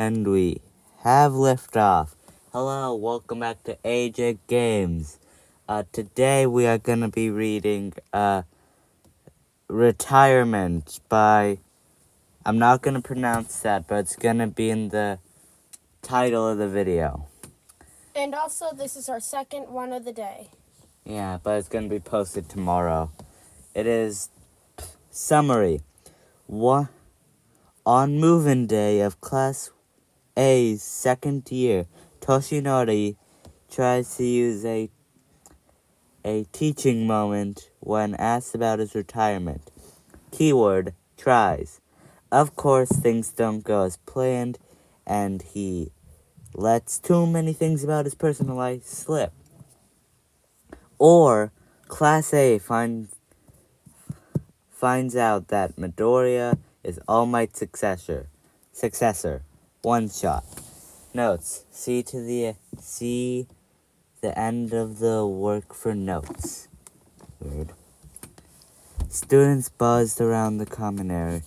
And we have liftoff. Hello, welcome back to AJ Games. Today we are going to be reading Retirement by, I'm not going to pronounce that, but it's going to be in the title of the video. And also, this is our second one of the day. Yeah, but it's going to be posted tomorrow. It is summary. On move-in day of Class A's second year, Toshinori tries to use a teaching moment when asked about his retirement. Keyword, tries. Of course, things don't go as planned, and he lets too many things about his personal life slip. Or, Class A finds out that Midoriya is All Might's successor. One shot. Notes. See the end of the work for notes. Weird. Students buzzed around the common area.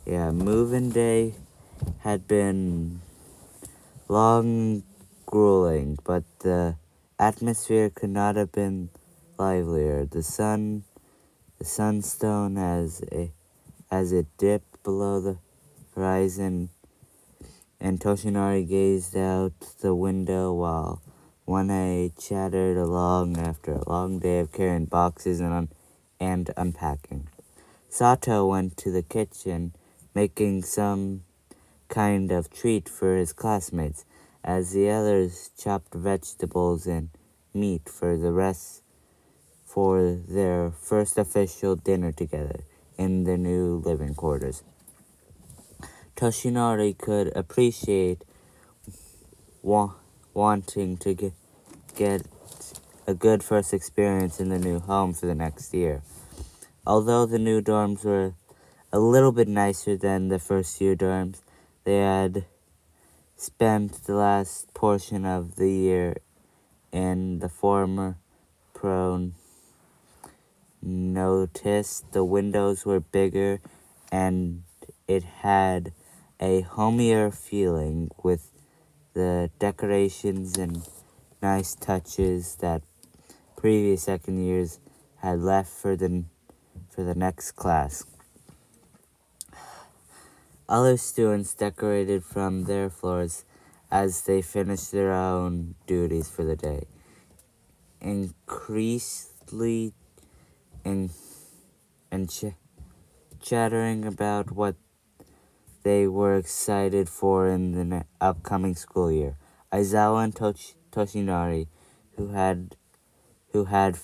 Yeah, move-in day had been long grueling, but the atmosphere could not have been livelier. The sunstone as it dipped below the horizon, and Toshinori gazed out the window while 1A chattered along after a long day of carrying boxes and unpacking. Sato went to the kitchen, making some kind of treat for his classmates, as the others chopped vegetables and meat for their first official dinner together in their new living quarters. Toshinori could appreciate wanting to get a good first experience in the new home for the next year. Although the new dorms were a little bit nicer than the first year dorms, they had spent the last portion of the year in the former prone. Noticed the windows were bigger and it had a homier feeling with the decorations and nice touches that previous second years had left for the next class. Other students decorated from their floors as they finished their own duties for the day, increasingly chattering about what they were excited for in the upcoming school year. Aizawa and Toshinari, who had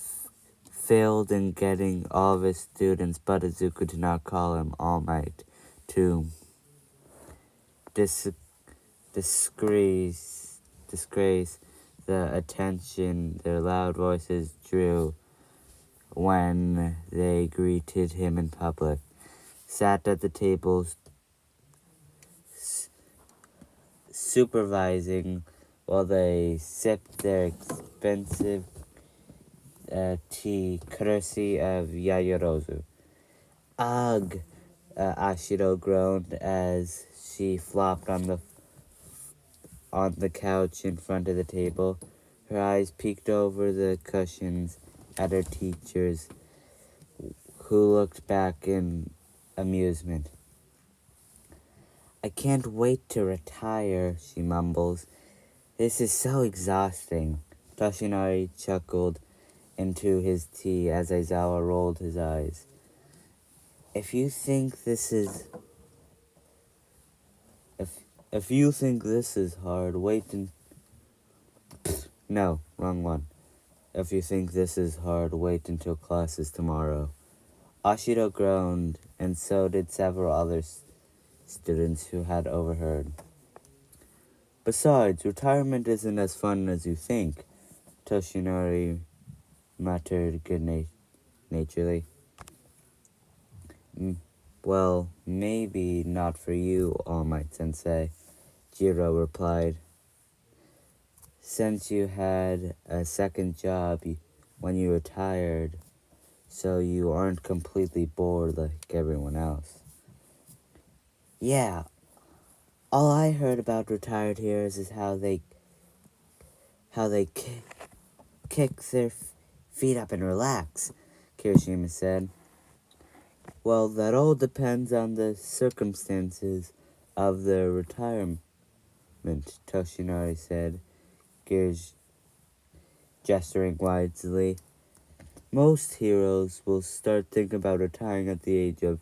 failed in getting all of his students, but Izuku did not call him All Might, to disgrace the attention their loud voices drew when they greeted him in public, sat at the tables supervising while they sipped their expensive tea courtesy of Yayorozu. Ugh, Ashiro groaned as she flopped on the couch in front of the table. Her eyes peeked over the cushions at her teachers, who looked back in amusement. I can't wait to retire, she mumbles. This is so exhausting. Toshinari chuckled into his tea as Aizawa rolled his eyes. If you think this is hard, wait and... No, wrong one. If you think this is hard, wait until classes tomorrow. Ashiro groaned, and so did several other students who had overheard. Besides, retirement isn't as fun as you think, Toshinori muttered good-naturedly. Well, maybe not for you, All Might Sensei, Jiro replied. Since you had a second job when you retired, so you aren't completely bored like everyone else. Yeah, All I heard about retired heroes is how they kick their feet up and relax, Kirishima said. Well, that all depends on the circumstances of their retirement, Toshinari said, gesturing wisely. Most heroes will start thinking about retiring at the age of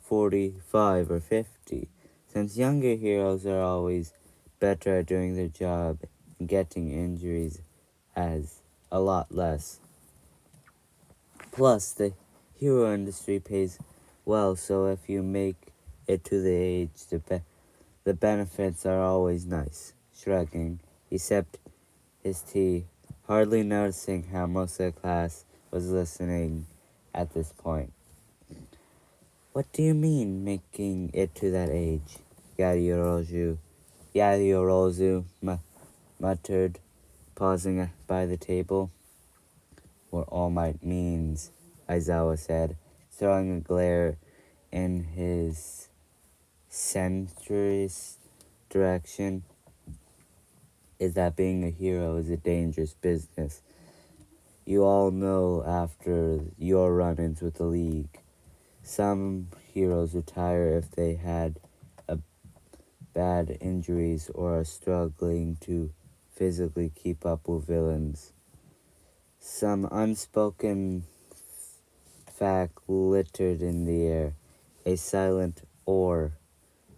45 or 50, since younger heroes are always better at doing their job and getting injuries as a lot less. Plus, the hero industry pays well, so if you make it to the age, the benefits are always nice. Shrugging, he sipped his tea, hardly noticing how most of the class was listening at this point. What do you mean, making it to that age? Yadiorozu muttered, pausing by the table. What All Might means, Aizawa said, throwing a glare in his centrist direction, is that being a hero is a dangerous business. You all know after your run-ins with the League. Some heroes retire if they had bad injuries or are struggling to physically keep up with villains. Some unspoken fact littered in the air, a silent or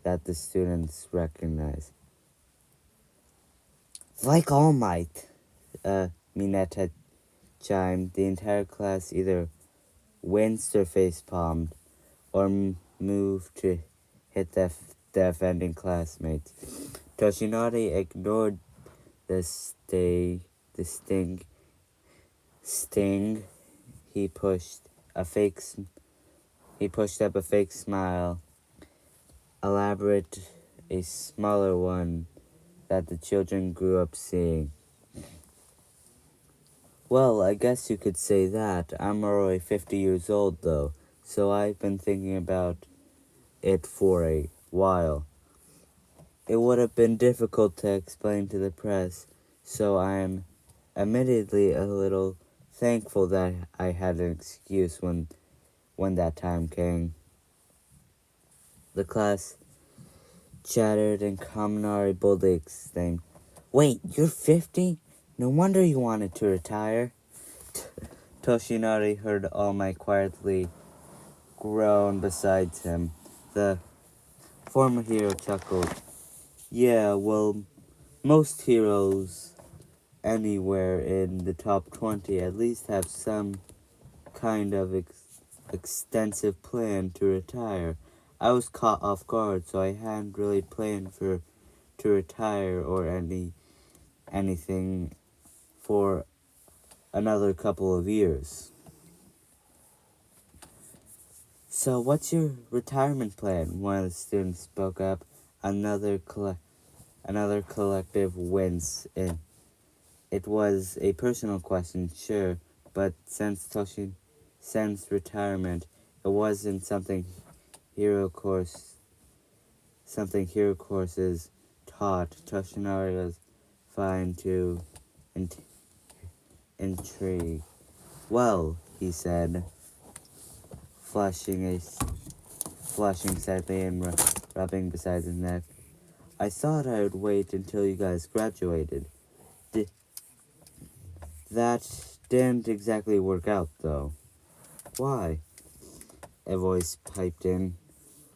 that the students recognize. Like All Might, Mineta chimed, the entire class either winced or face-palmed, or moved to hit the offending classmates. Toshinori ignored the sting. He pushed up a fake smile, elaborate a smaller one that the children grew up seeing. Well, I guess you could say that. I'm already 50 years old, though, so I've been thinking about it for a while. It would have been difficult to explain to the press, so I am admittedly a little thankful that I had an excuse when that time came. The class chattered and Kaminari boldly exclaimed, "Wait, you're 50? No wonder you wanted to retire." Toshinari heard All Might quietly groan beside him. The former hero chuckled. Yeah, well, most heroes anywhere in the top 20 at least have some kind of extensive plan to retire. I was caught off guard, so I hadn't really planned to retire or anything for another couple of years. So what's your retirement plan? One of the students spoke up. Another collective wince. It was a personal question, sure, but since retirement, it wasn't something hero courses taught. Toshinari was fine to intrigue. Well, he said, flushing sadly and rubbing beside his neck. I thought I would wait until you guys graduated. That didn't exactly work out, though. Why? A voice piped in.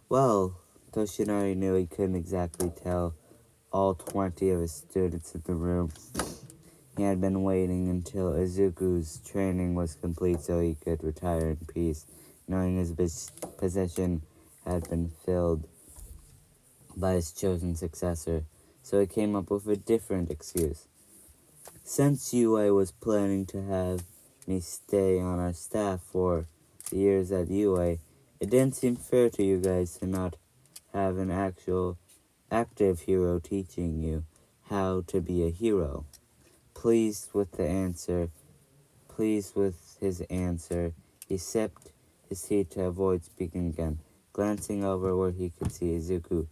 Well, Toshinari knew he couldn't exactly tell all 20 of his students in the room. He had been waiting until Izuku's training was complete so he could retire in peace, knowing his position had been filled by his chosen successor. So he came up with a different excuse. Since UA was planning to have me stay on our staff for the years at UA, it didn't seem fair to you guys to not have an actual active hero teaching you how to be a hero. Pleased with his answer, he sipped his tea to avoid speaking again, glancing over where he could see Izuku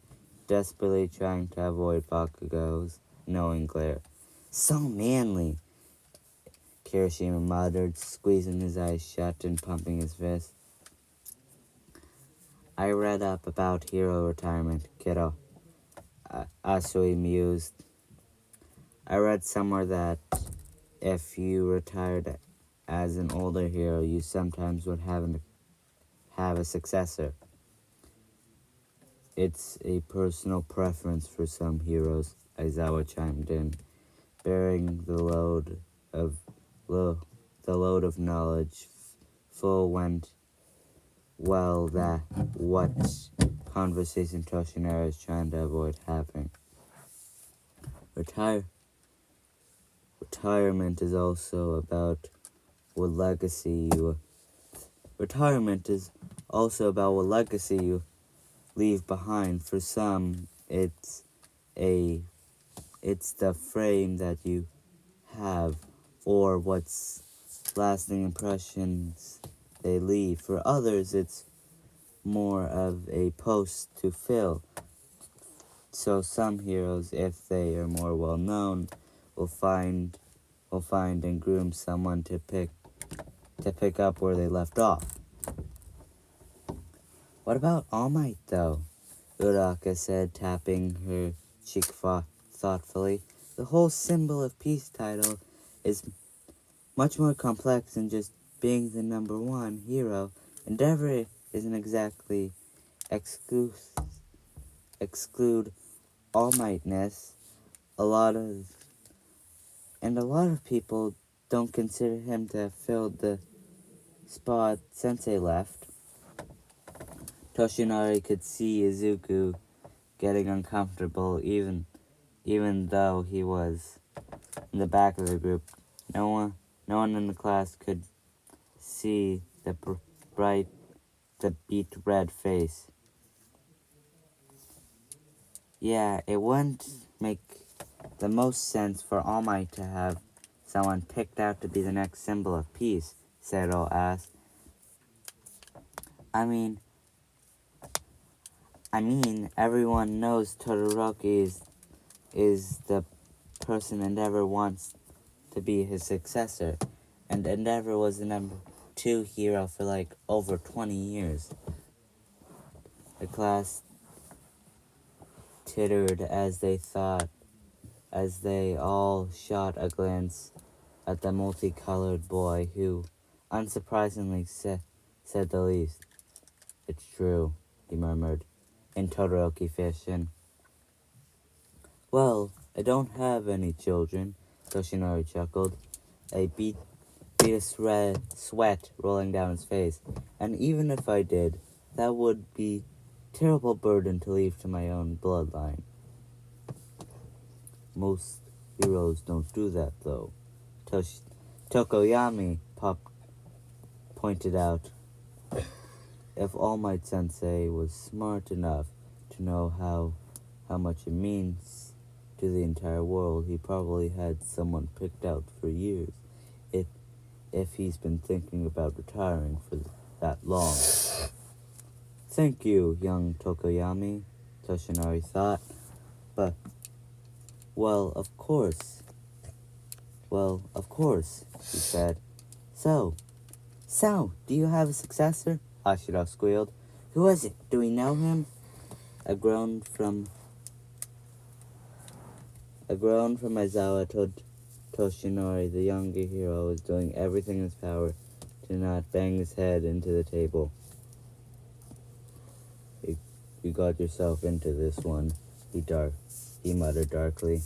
desperately trying to avoid Bakugo's knowing glare. So manly, Kirishima muttered, squeezing his eyes shut and pumping his fist. I read up about hero retirement, kiddo, Asui mused. I read somewhere that if you retired as an older hero, you sometimes would have a successor. It's a personal preference for some heroes, Aizawa chimed in, bearing the load of knowledge full went well that what conversation Toshinara is trying to avoid having. Retirement is also about what legacy you leave behind. For some, it's the frame that you have, or what's lasting impressions they leave. For others, it's more of a post to fill. So some heroes, if they are more well known, will find and groom someone to pick up where they left off. What about All Might, though? Uraka said, tapping her cheek thoughtfully. The whole Symbol of Peace title is much more complex than just being the number one hero. Endeavor isn't exactly exclude All Mightness. A lot of people don't consider him to have filled the spot Sensei left. Toshinari could see Izuku getting uncomfortable, even though he was in the back of the group. No one in the class could see the beet red face. Yeah, it wouldn't make the most sense for All Might to have someone picked out to be the next symbol of peace, Sero asked. I mean, everyone knows Todoroki is the person Endeavor wants to be his successor, and Endeavor was the number 2 hero for like over 20 years. The class tittered as they all shot a glance at the multicolored boy who, unsurprisingly, said the least. It's true, he murmured, in Todoroki fashion. Well, I don't have any children, Toshinori chuckled, a beat a sweat rolling down his face. And even if I did, that would be a terrible burden to leave to my own bloodline. Most heroes don't do that, though. Tokoyami pointed out. If All Might Sensei was smart enough to know how much it means to the entire world, he probably had someone picked out for years. If he's been thinking about retiring for that long. Thank you, young Tokoyami, Toshinari thought. But, well, of course, he said. So, do you have a successor? Ashiro squealed. Who is it? Do we know him? A groan from Aizawa Toshinori, the younger hero, was doing everything in his power to not bang his head into the table. You got yourself into this one, he muttered darkly.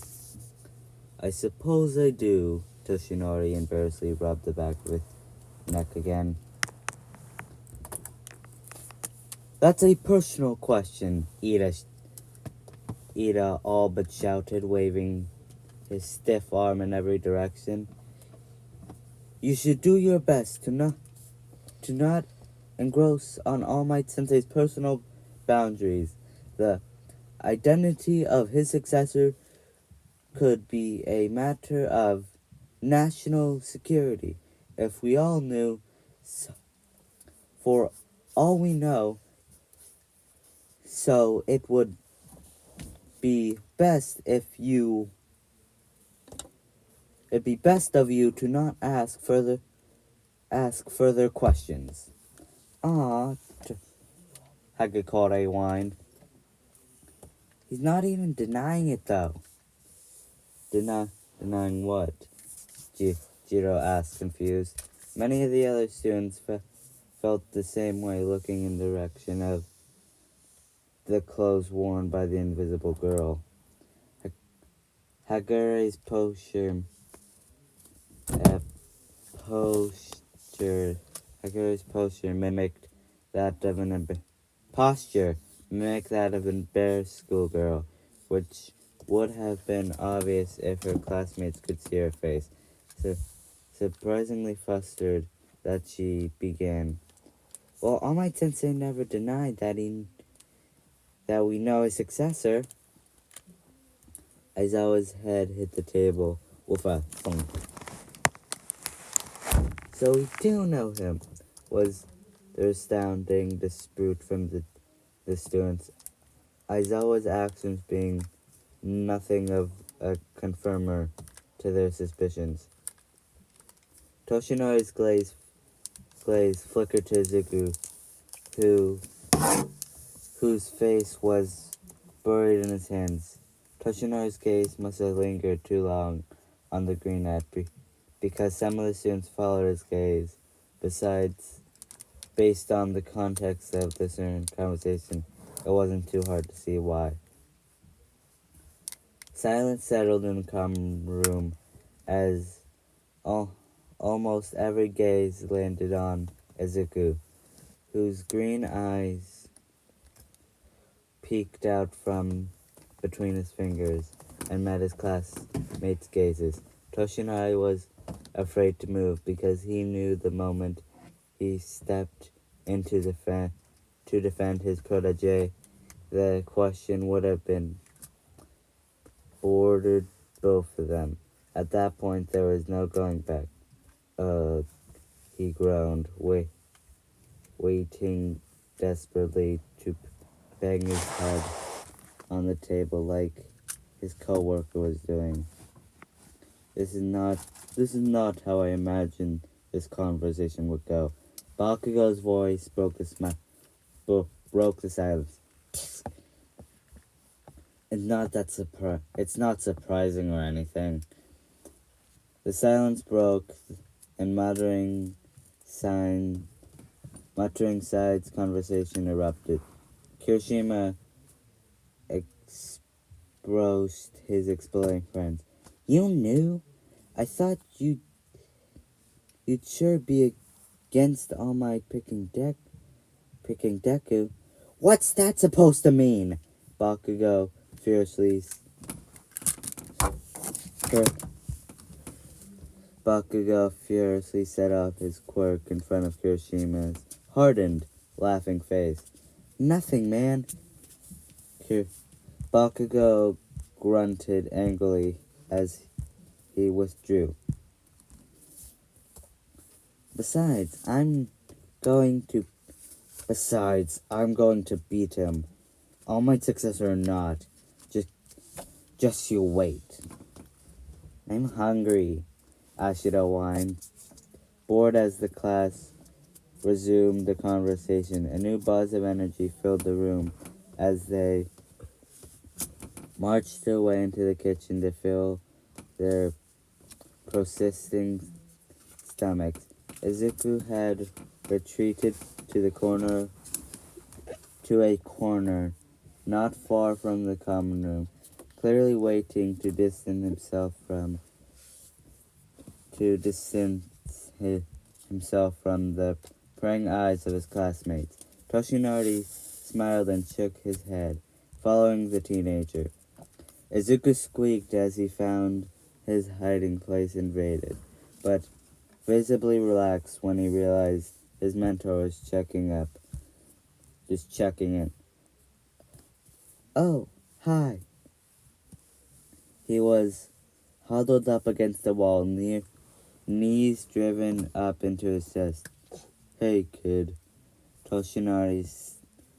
I suppose I do, Toshinori embarrassedly rubbed the back of his neck again. That's a personal question, Ida all but shouted, waving his stiff arm in every direction. You should do your best to not engross on All Might Sensei's personal boundaries. The identity of his successor could be a matter of national security. If we all knew, for all we know, so it would be best if you it'd be best of you to not ask further questions. Ah, Hagakure whined. He's not even denying it though. Denying what? Jiro asked, confused. Many of the other students felt the same way, looking in the direction of the clothes worn by the invisible girl. Haguru's posture mimicked that of an embarrassed schoolgirl, which would have been obvious if her classmates could see her face. So, surprisingly flustered, that she began. Well, All Might Sensei never denied that we know his successor. Aizawa's head hit the table with a thump. So we do know him, was the astounding dispute from the students. Aizawa's actions being nothing of a confirmer to their suspicions. Toshinori's glaze flickered to Izuku, whose face was buried in his hands. Toshinori's gaze must have lingered too long on the green net because some of the students followed his gaze. Besides, based on the context of this conversation, it wasn't too hard to see why. Silence settled in the common room as almost every gaze landed on Izuku, whose green eyes peeked out from between his fingers and met his classmates' gazes. Toshinori was afraid to move because he knew the moment he stepped into to defend his protege, the question would have been bordered both of them. At that point, there was no going back. He groaned, waiting desperately to bang his head on the table like his co-worker was doing. This is not how I imagined this conversation would go. Bakugo's voice broke the silence. It's not surprising or anything. The silence broke, and muttering sides conversation erupted. Kirishima exposed his exploding friends. You knew? I thought you'd sure be against All Might picking Deku. What's that supposed to mean? Bakugo fiercely set up his quirk in front of Kirishima's hardened, laughing face. Nothing, man. Bakugo grunted angrily as he withdrew. Besides, I'm going to beat him. All Might successor or not. Just you wait. I'm hungry, Ashido whined. Bored as the class resumed the conversation, a new buzz of energy filled the room as they marched their way into the kitchen to fill their persisting stomachs. Izuku had retreated to a corner not far from the common room, clearly waiting to distance himself from the prying eyes of his classmates. Toshinori smiled and shook his head, following the teenager. Izuku squeaked as he found his hiding place invaded, but visibly relaxed when he realized his mentor was checking in. Oh, hi. He was huddled up against the wall, knees driven up into his chest. Hey, kid. Toshinori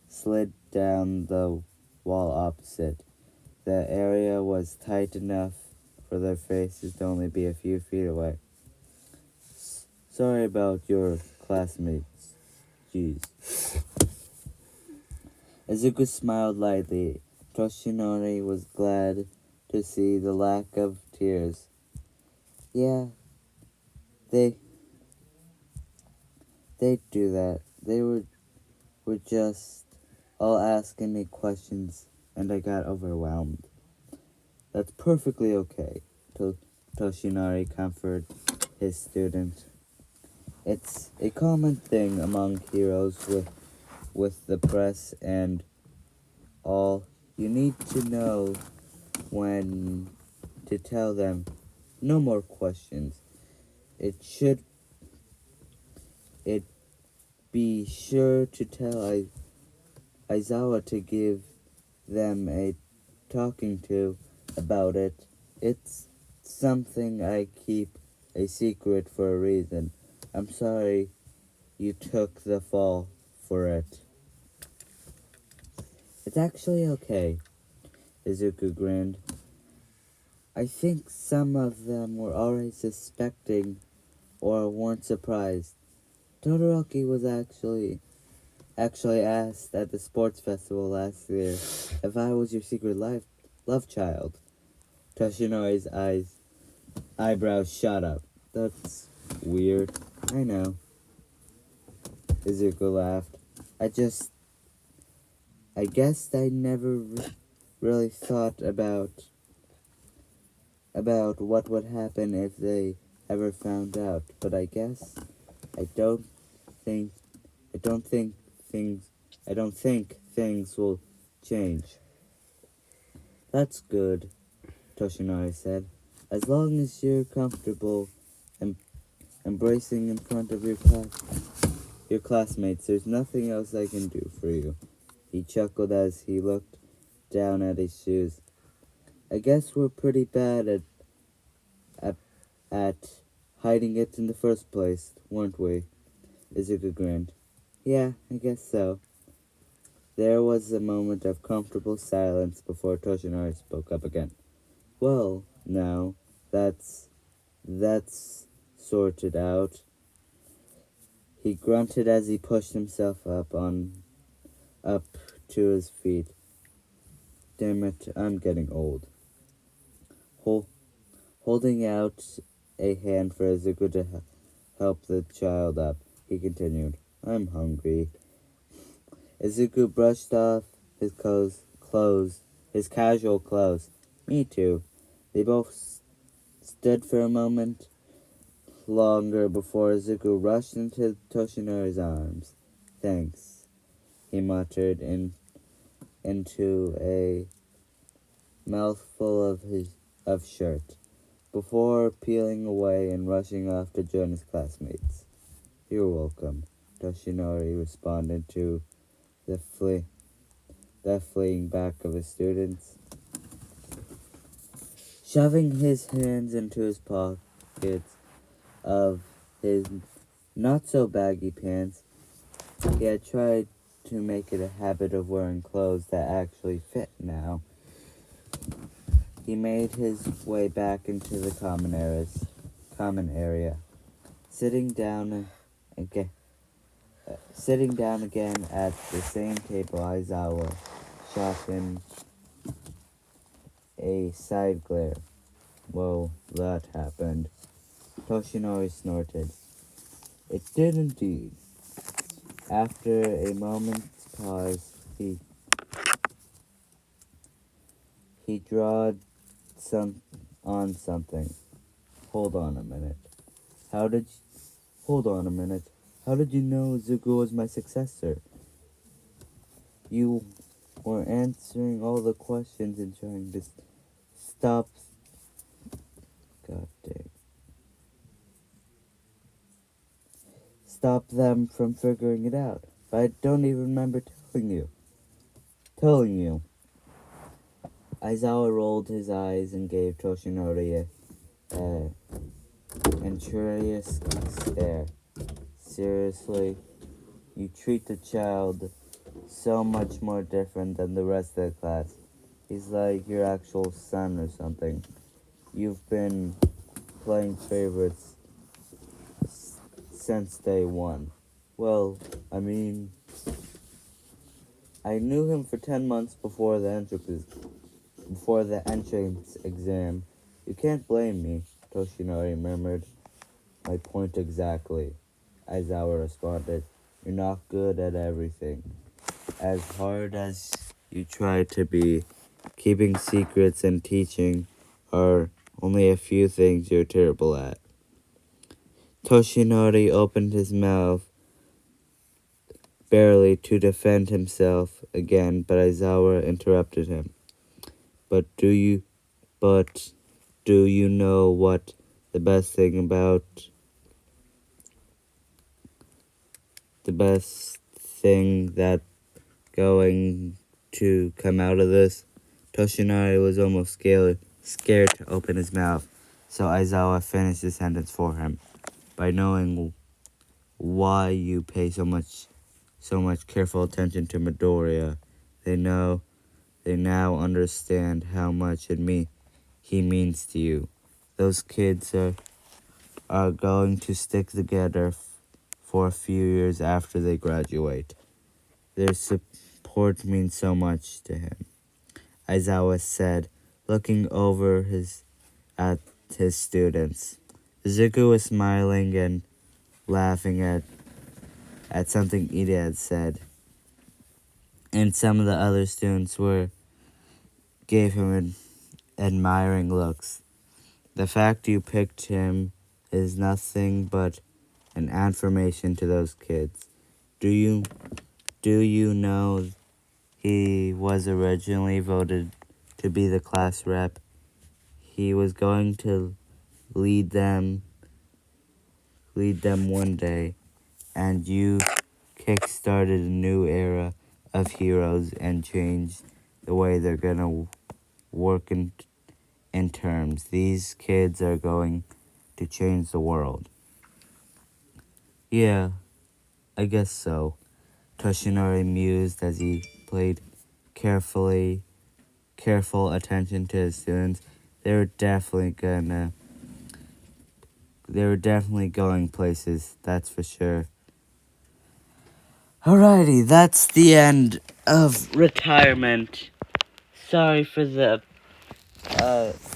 slid down the wall opposite. The area was tight enough for their faces to only be a few feet away. Sorry about your classmates. Jeez. Izuku smiled lightly. Toshinori was glad to see the lack of tears. Yeah, they do that. They were just all asking me questions and I got overwhelmed. That's perfectly okay, Toshinori comforted his student. It's a common thing among heroes with the press and all. You need to know when to tell them no more questions. It be sure to tell Aizawa to give them a talking to about it. It's something I keep a secret for a reason. I'm sorry you took the fall for it. It's actually okay, Izuku grinned. I think some of them were already suspecting or weren't surprised. Todoroki was actually asked at the sports festival last year if I was your secret love child. Toshinori's eyebrows shot up. That's weird. I know. Izuku laughed. I guess I never really thought about what would happen if they ever found out. But I guess I don't think I don't think things will change. That's good, Toshinori said. As long as you're comfortable and embracing in front of your classmates, there's nothing else I can do for you. He chuckled as he looked down at his shoes. I guess we're pretty bad at hiding it in the first place, weren't we? Izuku grinned. Yeah, I guess so. There was a moment of comfortable silence before Toshinori spoke up again. Well, now, that's sorted out. He grunted as he pushed himself up to his feet. Damn it, I'm getting old. Holding out a hand for Izuku to help the child up, he continued, I'm hungry. Izuku brushed off his his casual clothes. Me too. They both stood for a moment longer before Izuku rushed into Toshinori's arms. Thanks, he muttered into a mouthful of shirt, before peeling away and rushing off to join his classmates. You're welcome, Toshinori responded to the fleeing back of his students. Shoving his hands into his pockets of his not-so-baggy pants, he had tried to make it a habit of wearing clothes that actually fit now. He made his way back into the common area, sitting down again at the same table. Aizawa shot him a side glare. Well, that happened. Toshinori snorted. It did indeed. After a moment's pause, he drawed on something. Hold on a minute. How did you know Zuko was my successor? You were answering all the questions and trying to stop. God dang. Stop them from figuring it out. But I don't even remember telling you. Aizawa rolled his eyes and gave Toshinori a incurious stare. Seriously, you treat the child so much more different than the rest of the class. He's like your actual son or something. You've been playing favorites since day one. Well, I mean, I knew him for 10 months before the entrance exam. You can't blame me, Toshinori murmured. My point exactly, Aizawa responded. You're not good at everything. As hard as you try to be, keeping secrets and teaching are only a few things you're terrible at. Toshinori opened his mouth barely to defend himself again, but Aizawa interrupted him. But do you know what the best thing that going to come out of this? Toshinari was almost scared to open his mouth, so Aizawa finished the sentence for him. By knowing why you pay so much careful attention to Midoriya, they now understand how much he means to you. Those kids are going to stick together for a few years after they graduate. Their support means so much to him, Aizawa said, looking over at his students. Zuko was smiling and laughing at something Ida had said, and some of the other students gave him admiring looks. The fact you picked him is nothing but an affirmation to those kids. Do you know he was originally voted to be the class rep? He was going to lead them one day, and you kick-started a new era of heroes and changed the way they're gonna work in terms. These kids are going to change the world. Yeah, I guess so. Toshinori mused as he paid careful attention to his students. They were definitely going places, that's for sure. Alrighty, that's the end of retirement. Sorry for the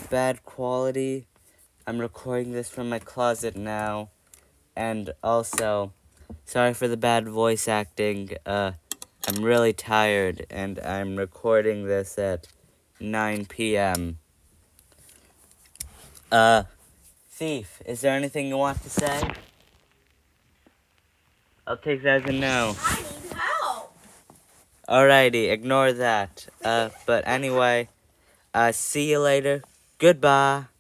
bad quality. I'm recording this from my closet now. And also, sorry for the bad voice acting. I'm really tired, and I'm recording this at 9 p.m. Thief, is there anything you want to say? I'll take that as a no. I need help. Alrighty, ignore that. But anyway, see you later. Goodbye.